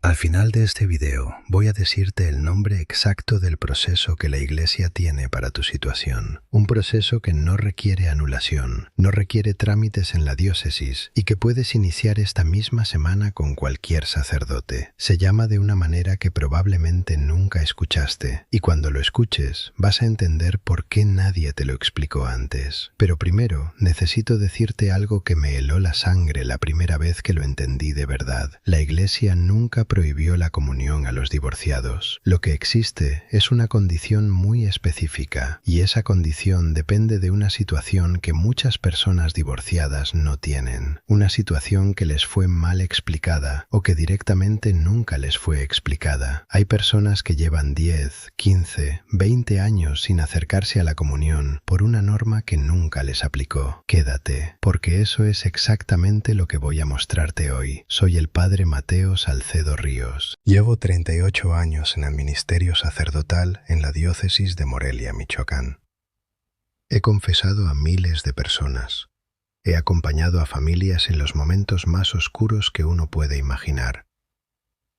Al final de este video voy a decirte el nombre exacto del proceso que la Iglesia tiene para tu situación. Un proceso que no requiere anulación, no requiere trámites en la diócesis y que puedes iniciar esta misma semana con cualquier sacerdote. Se llama de una manera que probablemente nunca escuchaste y cuando lo escuches vas a entender por qué nadie te lo explicó antes. Pero primero necesito decirte algo que me heló la sangre la primera vez que lo entendí de verdad. La Iglesia nunca prohibió la comunión a los divorciados. Lo que existe es una condición muy específica y esa condición depende de una situación que muchas personas divorciadas no tienen. Una situación que les fue mal explicada o que directamente nunca les fue explicada. Hay personas que llevan 10, 15, 20 años sin acercarse a la comunión por una norma que nunca les aplicó. Quédate, porque eso es exactamente lo que voy a mostrarte hoy. Soy el Padre Mateo Salcedo Ríos. Llevo 38 años en el ministerio sacerdotal en la diócesis de Morelia, Michoacán. He confesado a miles de personas. He acompañado a familias en los momentos más oscuros que uno puede imaginar.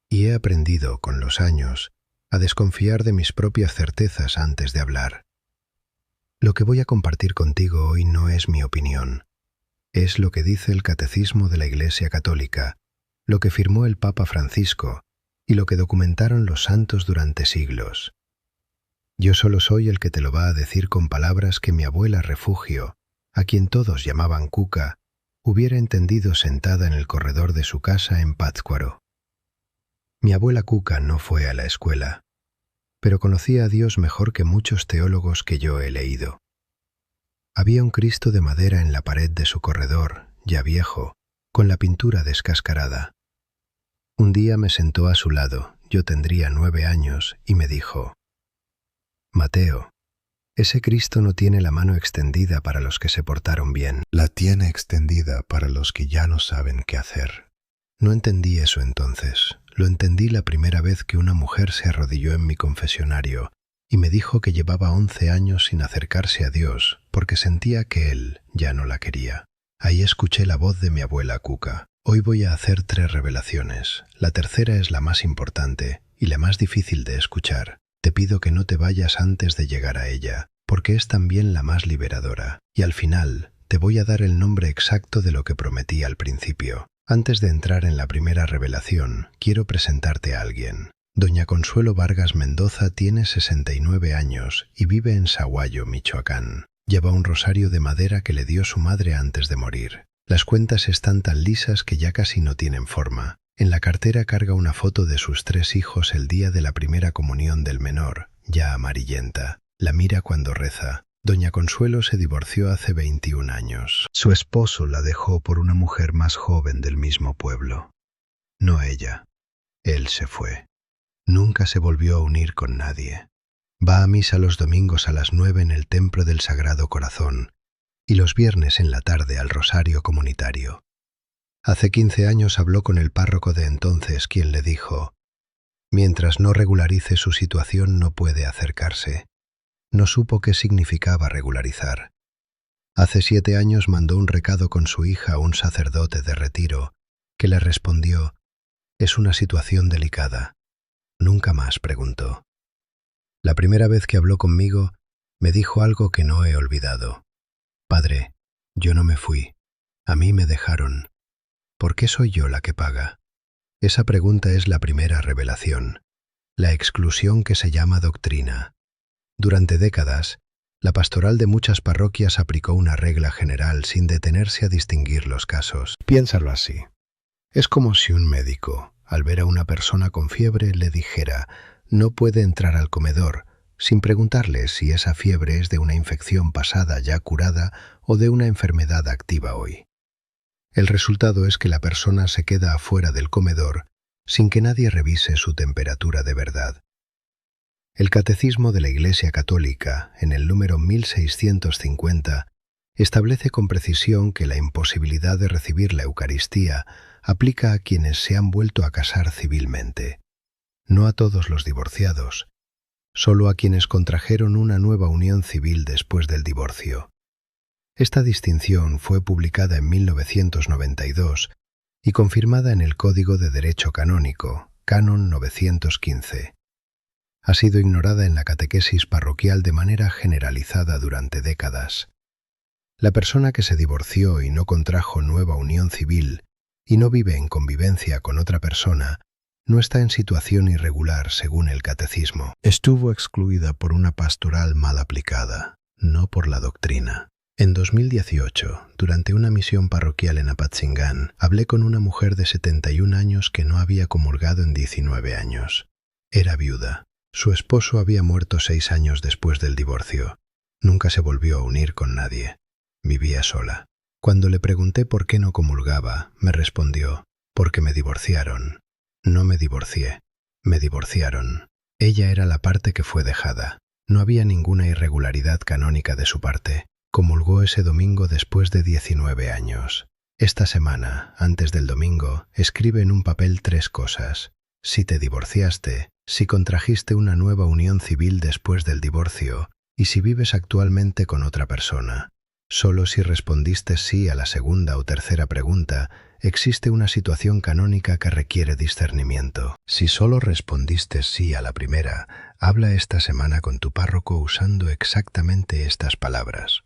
Y he aprendido, con los años, a desconfiar de mis propias certezas antes de hablar. Lo que voy a compartir contigo hoy no es mi opinión. Es lo que dice el Catecismo de la Iglesia Católica, lo que firmó el Papa Francisco y lo que documentaron los santos durante siglos. Yo solo soy el que te lo va a decir con palabras que mi abuela Refugio, a quien todos llamaban Cuca, hubiera entendido sentada en el corredor de su casa en Pátzcuaro. Mi abuela Cuca no fue a la escuela, pero conocía a Dios mejor que muchos teólogos que yo he leído. Había un Cristo de madera en la pared de su corredor, ya viejo, con la pintura descascarada. Un día me sentó a su lado, yo tendría 9 años, y me dijo: «Mateo, ese Cristo no tiene la mano extendida para los que se portaron bien, la tiene extendida para los que ya no saben qué hacer». No entendí eso entonces, lo entendí la primera vez que una mujer se arrodilló en mi confesionario y me dijo que llevaba 11 años sin acercarse a Dios porque sentía que Él ya no la quería. Ahí escuché la voz de mi abuela Cuca. Hoy voy a hacer 3 revelaciones. La tercera es la más importante y la más difícil de escuchar. Te pido que no te vayas antes de llegar a ella, porque es también la más liberadora. Y al final, te voy a dar el nombre exacto de lo que prometí al principio. Antes de entrar en la primera revelación, quiero presentarte a alguien. Doña Consuelo Vargas Mendoza tiene 69 años y vive en Sahuayo, Michoacán. Lleva un rosario de madera que le dio su madre antes de morir. Las cuentas están tan lisas que ya casi no tienen forma. En la cartera carga una foto de sus 3 hijos el día de la primera comunión del menor, ya amarillenta. La mira cuando reza. Doña Consuelo se divorció hace 21 años. Su esposo la dejó por una mujer más joven del mismo pueblo. No ella. Él se fue. Nunca se volvió a unir con nadie. Va a misa los domingos a las 9 en el Templo del Sagrado Corazón y los viernes en la tarde al rosario comunitario. Hace 15 años habló con el párroco de entonces, quien le dijo: «Mientras no regularice su situación no puede acercarse». No supo qué significaba regularizar. Hace 7 años mandó un recado con su hija a un sacerdote de retiro, que le respondió: «Es una situación delicada». Nunca más preguntó. La primera vez que habló conmigo, me dijo algo que no he olvidado. «Padre, yo no me fui. A mí me dejaron. ¿Por qué soy yo la que paga?». Esa pregunta es la primera revelación, la exclusión que se llama doctrina. Durante décadas, la pastoral de muchas parroquias aplicó una regla general sin detenerse a distinguir los casos. Piénsalo así. Es como si un médico, al ver a una persona con fiebre, le dijera: «No puede entrar al comedor», sin preguntarle si esa fiebre es de una infección pasada ya curada o de una enfermedad activa hoy. El resultado es que la persona se queda afuera del comedor sin que nadie revise su temperatura de verdad. El Catecismo de la Iglesia Católica, en el número 1650, establece con precisión que la imposibilidad de recibir la Eucaristía aplica a quienes se han vuelto a casar civilmente, no a todos los divorciados, solo a quienes contrajeron una nueva unión civil después del divorcio. Esta distinción fue publicada en 1992 y confirmada en el Código de Derecho Canónico, Canon 915. Ha sido ignorada en la catequesis parroquial de manera generalizada durante décadas. La persona que se divorció y no contrajo nueva unión civil y no vive en convivencia con otra persona, no está en situación irregular según el catecismo. Estuvo excluida por una pastoral mal aplicada, no por la doctrina. En 2018, durante una misión parroquial en Apatzingán, hablé con una mujer de 71 años que no había comulgado en 19 años. Era viuda. Su esposo había muerto 6 años después del divorcio. Nunca se volvió a unir con nadie. Vivía sola. Cuando le pregunté por qué no comulgaba, me respondió: porque me divorciaron. No me divorcié. Me divorciaron. Ella era la parte que fue dejada. No había ninguna irregularidad canónica de su parte. Comulgó ese domingo después de 19 años. Esta semana, antes del domingo, escribe en un papel 3 cosas. Si te divorciaste, si contrajiste una nueva unión civil después del divorcio, y si vives actualmente con otra persona. Solo si respondiste sí a la segunda o tercera pregunta, existe una situación canónica que requiere discernimiento. Si solo respondiste sí a la primera, habla esta semana con tu párroco usando exactamente estas palabras.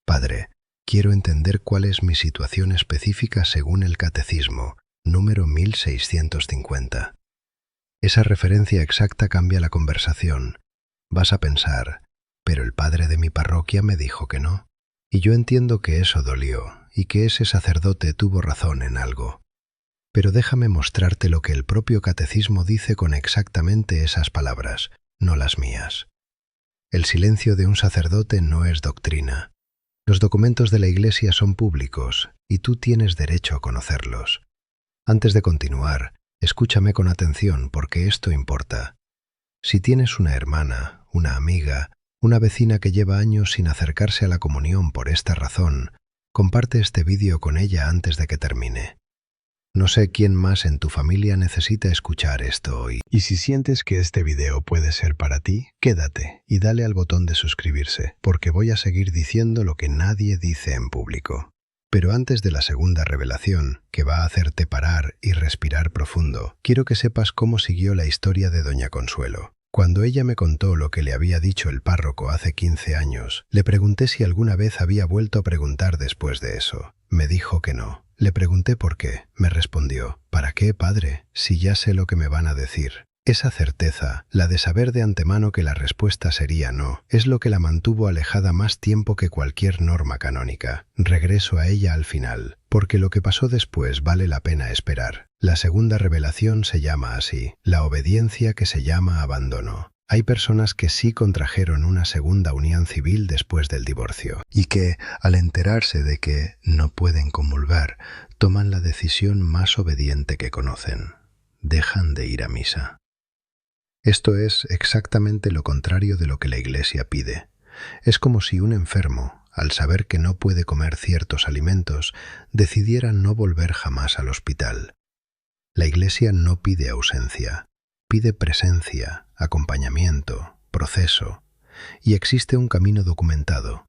Padre, quiero entender cuál es mi situación específica según el Catecismo, número 1650. Esa referencia exacta cambia la conversación. Vas a pensar, pero el padre de mi parroquia me dijo que no. Y yo entiendo que eso dolió y que ese sacerdote tuvo razón en algo. Pero déjame mostrarte lo que el propio Catecismo dice con exactamente esas palabras, no las mías. El silencio de un sacerdote no es doctrina. Los documentos de la Iglesia son públicos y tú tienes derecho a conocerlos. Antes de continuar, escúchame con atención porque esto importa. Si tienes una hermana, una amiga, una vecina que lleva años sin acercarse a la comunión por esta razón, comparte este vídeo con ella antes de que termine. No sé quién más en tu familia necesita escuchar esto hoy. Y si sientes que este video puede ser para ti, quédate y dale al botón de suscribirse, porque voy a seguir diciendo lo que nadie dice en público. Pero antes de la segunda revelación, que va a hacerte parar y respirar profundo, quiero que sepas cómo siguió la historia de Doña Consuelo. Cuando ella me contó lo que le había dicho el párroco hace 15 años, le pregunté si alguna vez había vuelto a preguntar después de eso. Me dijo que no. Le pregunté por qué. Me respondió: ¿para qué, padre? Si ya sé lo que me van a decir. Esa certeza, la de saber de antemano que la respuesta sería no, es lo que la mantuvo alejada más tiempo que cualquier norma canónica. Regreso a ella al final, porque lo que pasó después vale la pena esperar. La segunda revelación se llama así, la obediencia que se llama abandono. Hay personas que sí contrajeron una segunda unión civil después del divorcio, y que, al enterarse de que no pueden comulgar, toman la decisión más obediente que conocen. Dejan de ir a misa. Esto es exactamente lo contrario de lo que la Iglesia pide. Es como si un enfermo, al saber que no puede comer ciertos alimentos, decidiera no volver jamás al hospital. La Iglesia no pide ausencia, pide presencia, acompañamiento, proceso, y existe un camino documentado.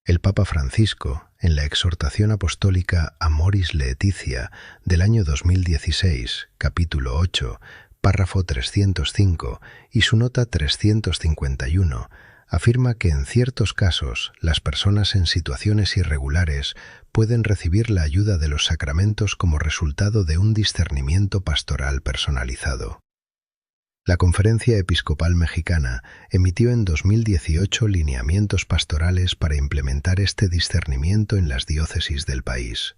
El Papa Francisco, en la exhortación apostólica Amoris Laetitia del año 2016, capítulo 8, párrafo 305 y su nota 351, afirma que en ciertos casos las personas en situaciones irregulares pueden recibir la ayuda de los sacramentos como resultado de un discernimiento pastoral personalizado. La Conferencia Episcopal Mexicana emitió en 2018 lineamientos pastorales para implementar este discernimiento en las diócesis del país.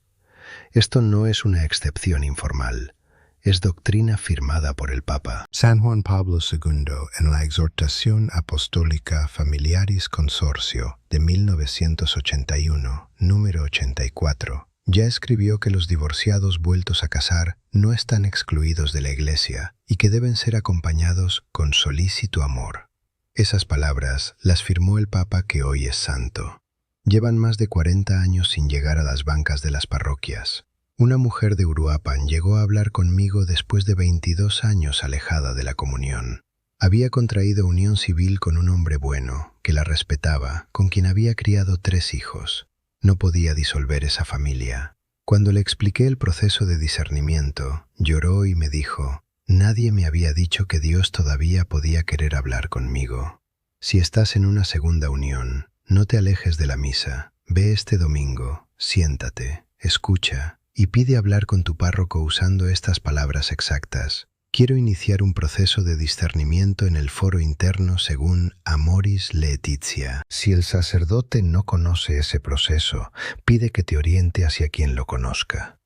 Esto no es una excepción informal. Es doctrina firmada por el Papa. San Juan Pablo II, en la Exhortación Apostólica Familiaris Consortio de 1981, número 84, ya escribió que los divorciados vueltos a casar no están excluidos de la Iglesia y que deben ser acompañados con solícito amor. Esas palabras las firmó el Papa que hoy es santo. Llevan más de 40 años sin llegar a las bancas de las parroquias. Una mujer de Uruapan llegó a hablar conmigo después de 22 años alejada de la comunión. Había contraído unión civil con un hombre bueno, que la respetaba, con quien había criado 3 hijos. No podía disolver esa familia. Cuando le expliqué el proceso de discernimiento, lloró y me dijo: Nadie me había dicho que Dios todavía podía querer hablar conmigo. Si estás en una segunda unión, no te alejes de la misa. Ve este domingo, siéntate, escucha y pide hablar con tu párroco usando estas palabras exactas. Quiero iniciar un proceso de discernimiento en el foro interno según Amoris Laetitia. Si el sacerdote no conoce ese proceso, pide que te oriente hacia quien lo conozca.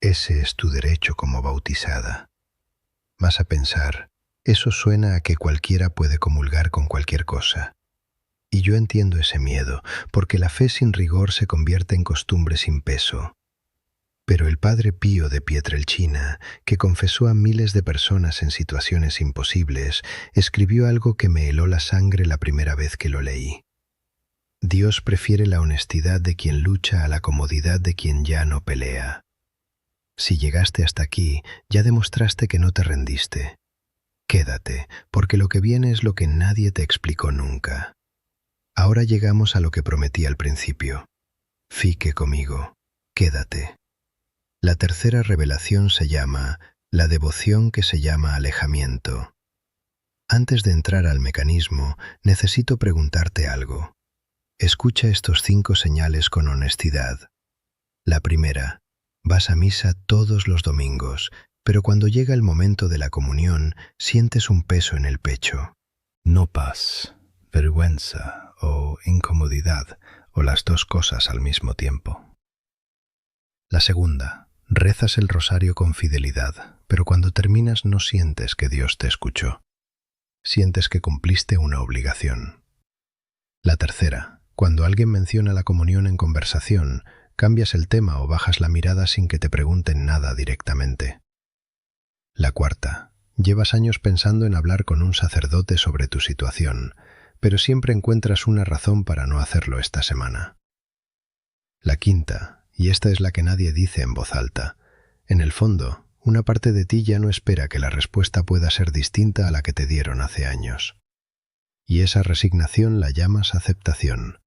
Ese es tu derecho como bautizada. Vas a pensar, eso suena a que cualquiera puede comulgar con cualquier cosa. Y yo entiendo ese miedo, porque la fe sin rigor se convierte en costumbre sin peso. Pero el Padre Pío de Pietrelcina, que confesó a miles de personas en situaciones imposibles, escribió algo que me heló la sangre la primera vez que lo leí. Dios prefiere la honestidad de quien lucha a la comodidad de quien ya no pelea. Si llegaste hasta aquí, ya demostraste que no te rendiste. Quédate, porque lo que viene es lo que nadie te explicó nunca. Ahora llegamos a lo que prometí al principio. Fique conmigo, quédate. La tercera revelación se llama la devoción que se llama alejamiento. Antes de entrar al mecanismo, necesito preguntarte algo. Escucha estos 5 señales con honestidad. La primera, vas a misa todos los domingos, pero cuando llega el momento de la comunión, sientes un peso en el pecho. No paz, vergüenza o incomodidad, o las dos cosas al mismo tiempo. La segunda, rezas el rosario con fidelidad, pero cuando terminas no sientes que Dios te escuchó. Sientes que cumpliste una obligación. La tercera, cuando alguien menciona la comunión en conversación, cambias el tema o bajas la mirada sin que te pregunten nada directamente. La cuarta, llevas años pensando en hablar con un sacerdote sobre tu situación, pero siempre encuentras una razón para no hacerlo esta semana. La quinta, y esta es la que nadie dice en voz alta, en el fondo, una parte de ti ya no espera que la respuesta pueda ser distinta a la que te dieron hace años. Y esa resignación la llamas aceptación.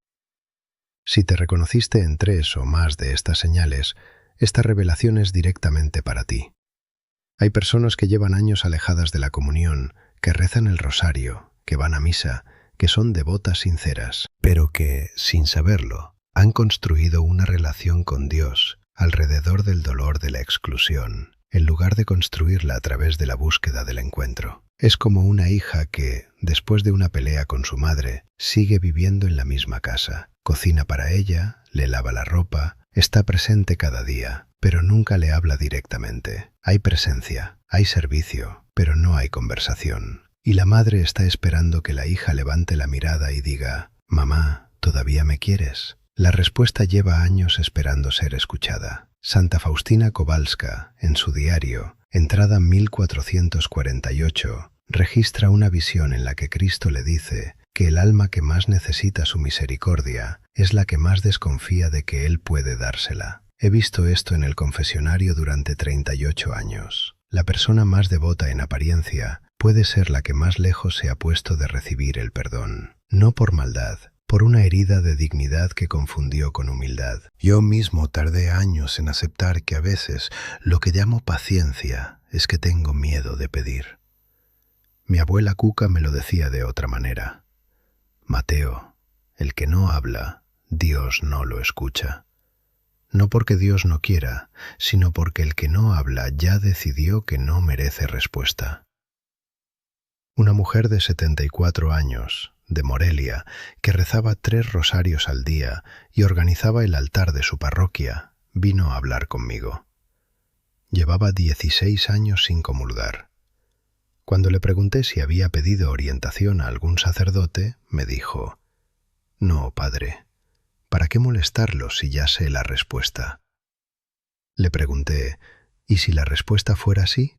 Si te reconociste en 3 o más de estas señales, esta revelación es directamente para ti. Hay personas que llevan años alejadas de la comunión, que rezan el rosario, que van a misa, que son devotas sinceras, pero que, sin saberlo, han construido una relación con Dios alrededor del dolor de la exclusión, en lugar de construirla a través de la búsqueda del encuentro. Es como una hija que, después de una pelea con su madre, sigue viviendo en la misma casa. Cocina para ella, le lava la ropa, está presente cada día, pero nunca le habla directamente. Hay presencia, hay servicio, pero no hay conversación. Y la madre está esperando que la hija levante la mirada y diga, «Mamá, ¿todavía me quieres?». La respuesta lleva años esperando ser escuchada. Santa Faustina Kowalska, en su diario, entrada 1448, registra una visión en la que Cristo le dice que el alma que más necesita su misericordia es la que más desconfía de que Él puede dársela. He visto esto en el confesionario durante 38 años. La persona más devota en apariencia puede ser la que más lejos se ha puesto de recibir el perdón. No por maldad, por una herida de dignidad que confundió con humildad. Yo mismo tardé años en aceptar que a veces lo que llamo paciencia es que tengo miedo de pedir. Mi abuela Cuca me lo decía de otra manera. Mateo, el que no habla, Dios no lo escucha. No porque Dios no quiera, sino porque el que no habla ya decidió que no merece respuesta. Una mujer de 74 años, de Morelia, que rezaba 3 rosarios al día y organizaba el altar de su parroquia, vino a hablar conmigo. Llevaba 16 años sin comulgar. Cuando le pregunté si había pedido orientación a algún sacerdote, me dijo, «No, padre, ¿para qué molestarlo si ya sé la respuesta?». Le pregunté, ¿y si la respuesta fuera sí?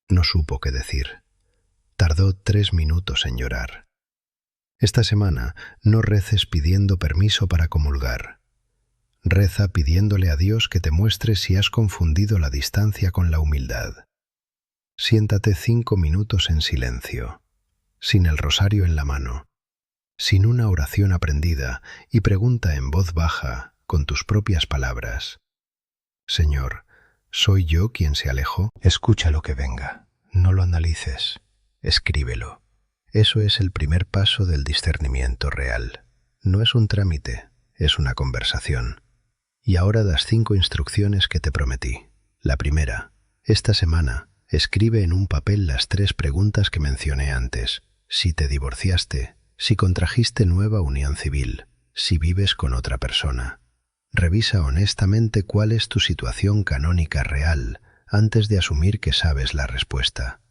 No supo qué decir. Tardó 3 minutos en llorar. Esta semana no reces pidiendo permiso para comulgar. Reza pidiéndole a Dios que te muestre si has confundido la distancia con la humildad. Siéntate 5 minutos en silencio, sin el rosario en la mano, sin una oración aprendida, y pregunta en voz baja, con tus propias palabras, «Señor, ¿soy yo quien se alejó? Escucha lo que venga». no lo analices, escríbelo. Eso es el primer paso del discernimiento real. No es un trámite, es una conversación. Y ahora das 5 instrucciones que te prometí. La primera, esta semana, escribe en un papel las 3 preguntas que mencioné antes. Si te divorciaste, si contrajiste nueva unión civil, si vives con otra persona. Revisa honestamente cuál es tu situación canónica real antes de asumir que sabes la respuesta.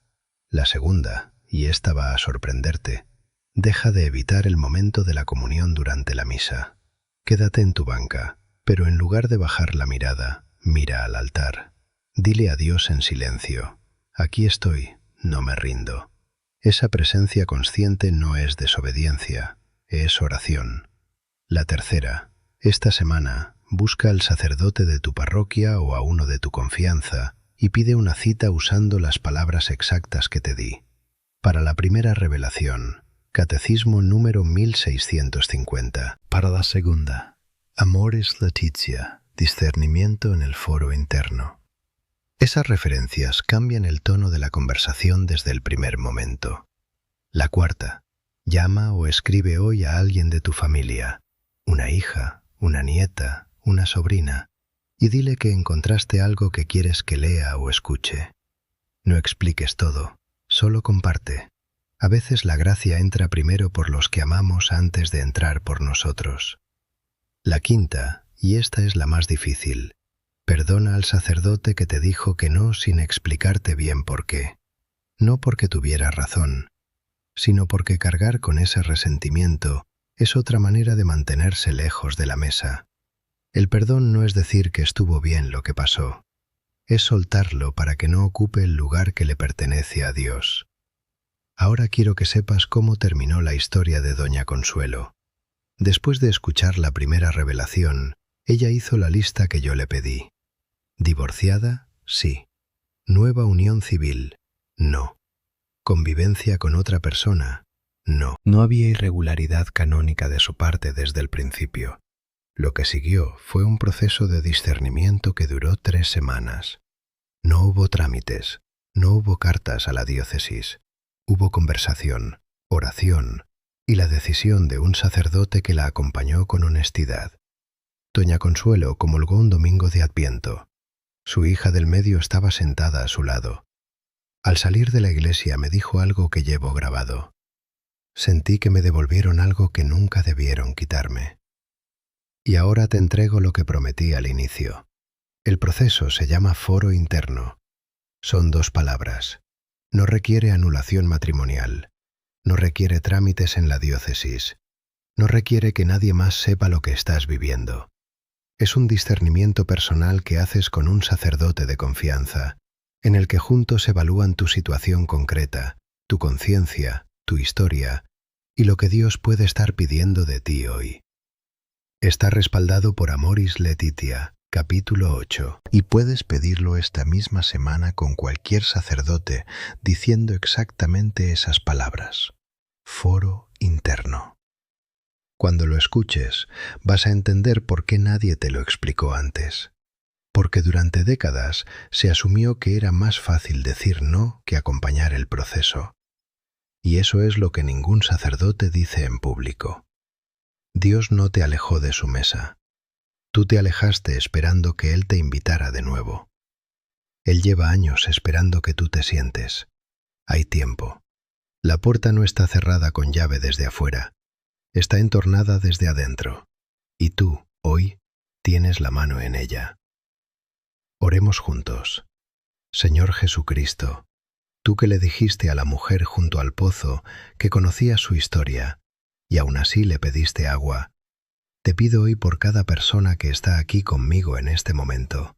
La segunda, y esta va a sorprenderte, deja de evitar el momento de la comunión durante la misa. Quédate en tu banca, pero en lugar de bajar la mirada, mira al altar. Dile a Dios en silencio: aquí estoy, no me rindo. Esa presencia consciente no es desobediencia, es oración. La tercera, esta semana, busca al sacerdote de tu parroquia o a uno de tu confianza y pide una cita usando las palabras exactas que te di. Para la primera revelación, Catecismo número 1650. Para la segunda, Amoris Laetitia, discernimiento en el foro interno. Esas referencias cambian el tono de la conversación desde el primer momento. La cuarta, llama o escribe hoy a alguien de tu familia, una hija, una nieta, una sobrina, y dile que encontraste algo que quieres que lea o escuche. No expliques todo, solo comparte. A veces la gracia entra primero por los que amamos antes de entrar por nosotros. La quinta, y esta es la más difícil, perdona al sacerdote que te dijo que no sin explicarte bien por qué. No porque tuviera razón, sino porque cargar con ese resentimiento es otra manera de mantenerse lejos de la mesa. El perdón no es decir que estuvo bien lo que pasó, es soltarlo para que no ocupe el lugar que le pertenece a Dios. Ahora quiero que sepas cómo terminó la historia de Doña Consuelo. Después de escuchar la primera revelación, ella hizo la lista que yo le pedí. Divorciada, sí. Nueva unión civil, no. Convivencia con otra persona, no. No había irregularidad canónica de su parte desde el principio. Lo que siguió fue un proceso de discernimiento que duró 3 semanas. No hubo trámites, no hubo cartas a la diócesis. Hubo conversación, oración y la decisión de un sacerdote que la acompañó con honestidad. Doña Consuelo comulgó un domingo de Adviento. Su hija del medio estaba sentada a su lado. Al salir de la iglesia me dijo algo que llevo grabado. Sentí que me devolvieron algo que nunca debieron quitarme. Y ahora te entrego lo que prometí al inicio. El proceso se llama foro interno. Son 2 palabras. No requiere anulación matrimonial. No requiere trámites en la diócesis. No requiere que nadie más sepa lo que estás viviendo. Es un discernimiento personal que haces con un sacerdote de confianza, en el que juntos evalúan tu situación concreta, tu conciencia, tu historia y lo que Dios puede estar pidiendo de ti hoy. Está respaldado por Amoris Laetitia, capítulo 8, y puedes pedirlo esta misma semana con cualquier sacerdote diciendo exactamente esas palabras. Foro interno. Cuando lo escuches, vas a entender por qué nadie te lo explicó antes. Porque durante décadas se asumió que era más fácil decir no que acompañar el proceso. Y eso es lo que ningún sacerdote dice en público. Dios no te alejó de su mesa. Tú te alejaste esperando que Él te invitara de nuevo. Él lleva años esperando que tú te sientes. Hay tiempo. La puerta no está cerrada con llave desde afuera. Está entornada desde adentro. Y tú, hoy, tienes la mano en ella. Oremos juntos. Señor Jesucristo, tú que le dijiste a la mujer junto al pozo que conocía su historia, y aún así le pediste agua, te pido hoy por cada persona que está aquí conmigo en este momento,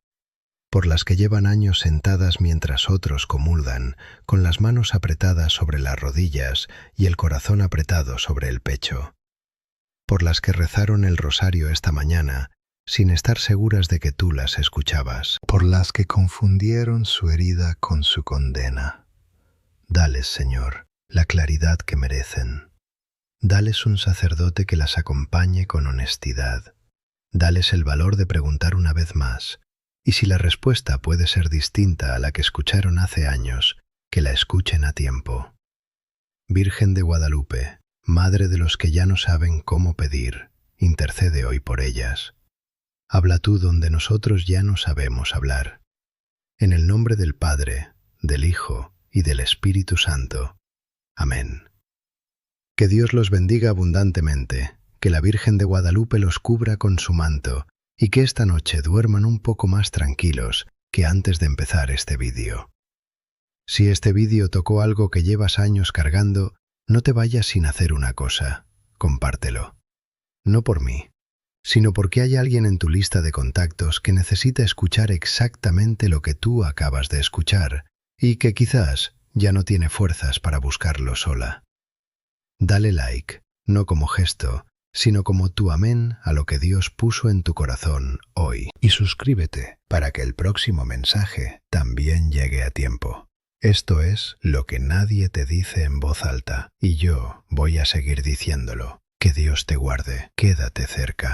por las que llevan años sentadas mientras otros comulgan, con las manos apretadas sobre las rodillas y el corazón apretado sobre el pecho, por las que rezaron el rosario esta mañana, sin estar seguras de que tú las escuchabas, por las que confundieron su herida con su condena. Dales, Señor, la claridad que merecen. Dales un sacerdote que las acompañe con honestidad. Dales el valor de preguntar una vez más, y si la respuesta puede ser distinta a la que escucharon hace años, que la escuchen a tiempo. Virgen de Guadalupe, Madre de los que ya no saben cómo pedir, intercede hoy por ellas. Habla tú donde nosotros ya no sabemos hablar. En el nombre del Padre, del Hijo y del Espíritu Santo. Amén. Que Dios los bendiga abundantemente, que la Virgen de Guadalupe los cubra con su manto y que esta noche duerman un poco más tranquilos que antes de empezar este vídeo. Si este vídeo tocó algo que llevas años cargando, no te vayas sin hacer una cosa, compártelo. No por mí, sino porque hay alguien en tu lista de contactos que necesita escuchar exactamente lo que tú acabas de escuchar y que quizás ya no tiene fuerzas para buscarlo sola. Dale like, no como gesto, sino como tu amén a lo que Dios puso en tu corazón hoy. Y suscríbete para que el próximo mensaje también llegue a tiempo. Esto es lo que nadie te dice en voz alta, y yo voy a seguir diciéndolo. Que Dios te guarde, quédate cerca.